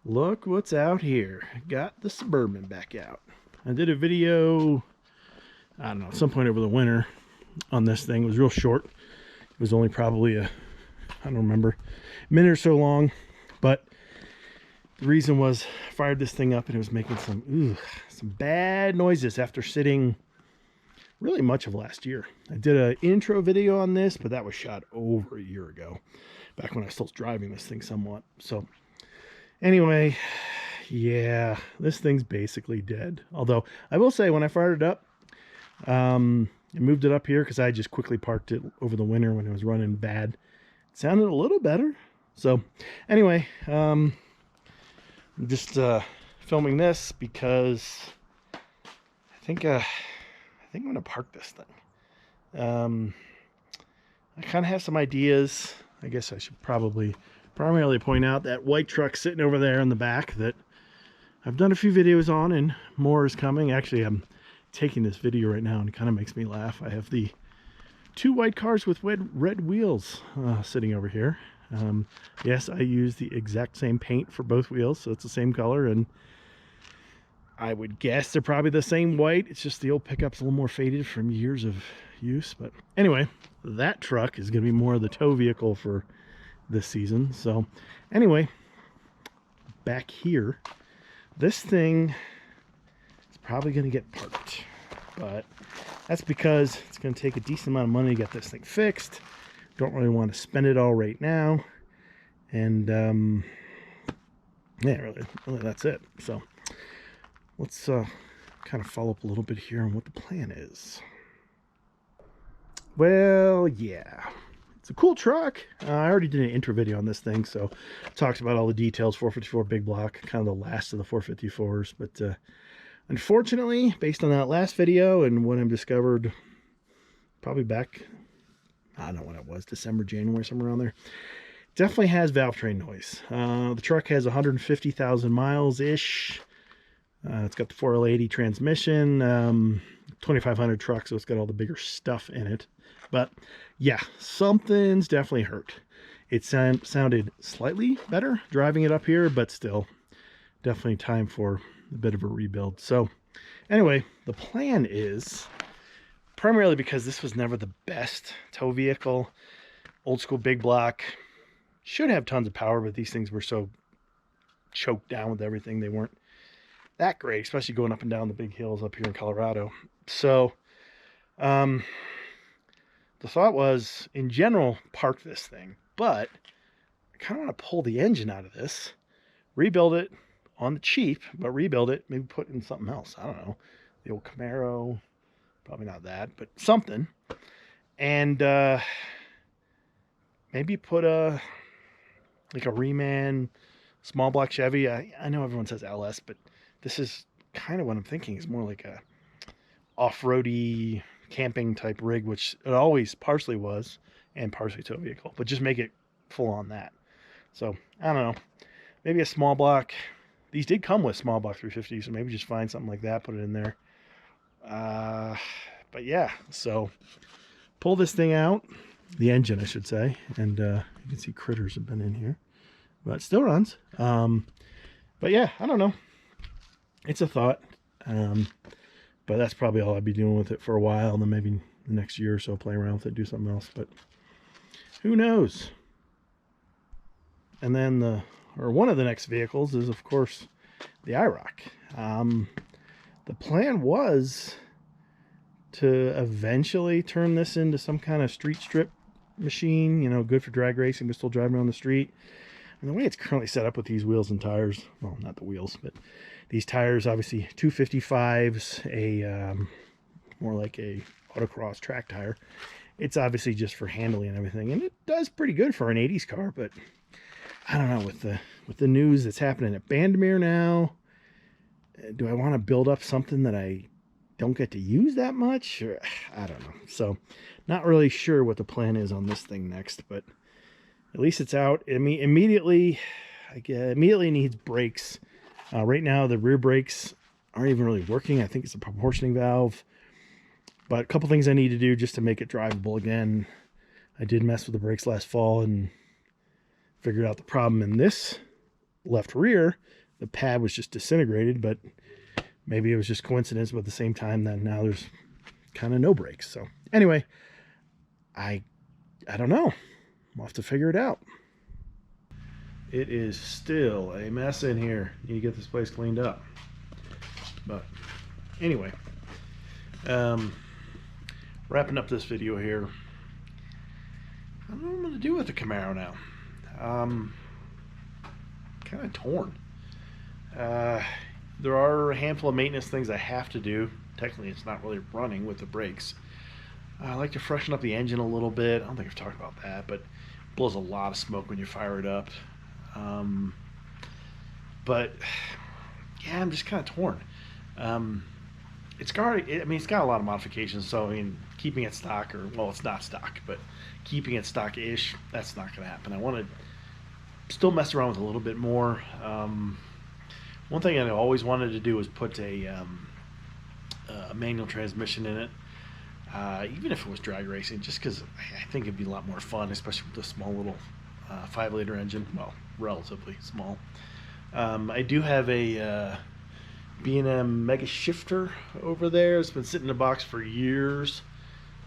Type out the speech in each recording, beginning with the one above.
Look what's out here. Got the Suburban back out. I did a video, I don't know, at some point over the winter on this thing. It was real short. It was only probably I don't remember, a minute or so long. But the reason was I fired this thing up and it was making some bad noises after sitting really much of last year. I did an intro video on this, but that was shot over a year ago, back when I was still driving this thing somewhat. So anyway, yeah, this thing's basically dead. Although I will say, when I fired it up, I moved it up here because I just quickly parked it over the winter when it was running bad. It sounded a little better. So anyway, I'm just filming this because I think I'm gonna park this thing. I kind of have some ideas. I guess I should primarily point out that white truck sitting over there in the back that I've done a few videos on, and more is coming. Actually, I'm taking this video right now and it kind of makes me laugh. I have the two white cars with red wheels sitting over here. Yes, I use the exact same paint for both wheels, so it's the same color, and I would guess they're probably the same white. It's just the old pickup's a little more faded from years of use. But anyway, that truck is going to be more of the tow vehicle for this season. So anyway, back here, this thing is probably going to get parked, but that's because it's going to take a decent amount of money to get this thing fixed. Don't really want to spend it all right now, and yeah, really that's it. So let's kind of follow up a little bit here on what the plan is. Well, yeah, it's a cool truck. I already did an intro video on this thing, so it talks about all the details. 454 big block, kind of the last of the 454s. But unfortunately, based on that last video and what I've discovered, probably back, I don't know when it was, December, January, somewhere around there, definitely has valve train noise. The truck has 150,000 miles ish. It's got the 4L80 transmission, 2500 truck, so it's got all the bigger stuff in it. But yeah, something's definitely hurt. It sounded slightly better driving it up here, but still definitely time for a bit of a rebuild. So anyway, the plan is, primarily because this was never the best tow vehicle, old school big block, should have tons of power, but these things were so choked down with everything, they weren't that great, especially going up and down the big hills up here in Colorado. So the thought was, in general, park this thing, but I kind of want to pull the engine out of this, rebuild it on the cheap, but rebuild it, maybe put in something else. I don't know, the old Camaro, probably not that, but something. And maybe put like a Reman small block Chevy. I know everyone says LS, but this is kind of what I'm thinking. Is more like a off-roady camping type rig, which it always partially was, and partially tow vehicle, but just make it full on that. So I don't know, maybe a small block. These did come with small block 350, so maybe just find something like that, put it in there. But yeah, so pull this thing out, the engine I should say, and you can see critters have been in here, but it still runs. But yeah, I don't know, it's a thought. But that's probably all I'd be doing with it for a while, and then maybe the next year or so play around with it, do something else, but who knows. And then one of the next vehicles is, of course, the IROC. The plan was to eventually turn this into some kind of street strip machine, you know, good for drag racing, but still driving around the street. And the way it's currently set up with these wheels and tires, well, not the wheels, but these tires, obviously 255s, more like a autocross track tire. It's obviously just for handling and everything, and it does pretty good for an 80s car. But I don't know, with the news that's happening at Bandimere now, do I want to build up something that I don't get to use that much? Or, I don't know. So not really sure what the plan is on this thing next, but at least it's out. I mean, immediately needs brakes. Right now, the rear brakes aren't even really working. I think it's a proportioning valve. But a couple things I need to do just to make it drivable again. I did mess with the brakes last fall and figured out the problem in this left rear, the pad was just disintegrated, but maybe it was just coincidence, but at the same time, then now there's kind of no brakes. So anyway, I don't know. We'll have to figure it out. It is still a mess in here. Need to get this place cleaned up. But anyway, wrapping up this video here. I don't know what I'm going to do with the Camaro now. Kind of torn. There are a handful of maintenance things I have to do. Technically, it's not really running with the brakes. I like to freshen up the engine a little bit. I don't think I've talked about that, but it blows a lot of smoke when you fire it up. But yeah, I'm just kind of torn. It's got a lot of modifications. So I mean, keeping it stock, or well, it's not stock, but keeping it stock-ish, that's not going to happen. I want to still mess around with a little bit more. One thing I always wanted to do was put a manual transmission in it, even if it was drag racing, just because I think it'd be a lot more fun, especially with the small little 5-liter engine. Well, relatively small. I do have a B&M Mega Shifter over there. It's been sitting in a box for years,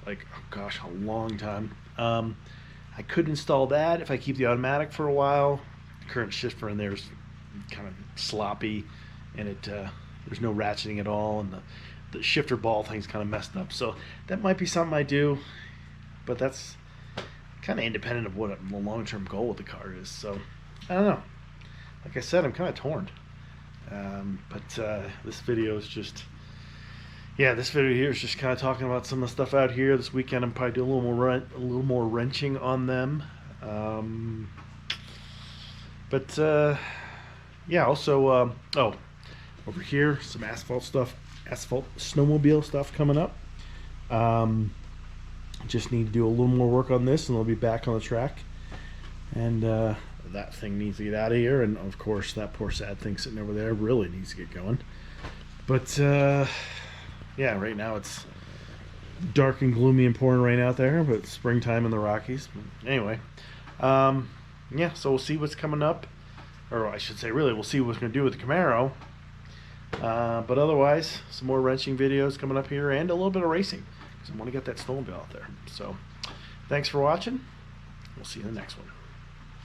like, oh gosh, a long time. I could install that if I keep the automatic for a while. The current shifter in there is kind of sloppy, and there's no ratcheting at all, and the shifter ball thing's kind of messed up. So that might be something I do, but that's kind of independent of what the long-term goal with the car is. So I don't know. Like I said, I'm kind of torn. But this video is just, this video here is just kind of talking about some of the stuff out here. This weekend I'm probably doing a little more wrenching on them. Also, over here, some asphalt snowmobile stuff coming up. Just need to do a little more work on this, and they'll be back on the track. And that thing needs to get out of here, and of course that poor sad thing sitting over there really needs to get going. But right now it's dark and gloomy and pouring rain out there, but it's springtime in the Rockies. But anyway, so we'll see what's coming up, or I should say, really, we'll see what we're going to do with the Camaro. But otherwise, some more wrenching videos coming up here, and a little bit of racing, because I want to get that snowmobile out there. So thanks for watching. We'll see you in the next one.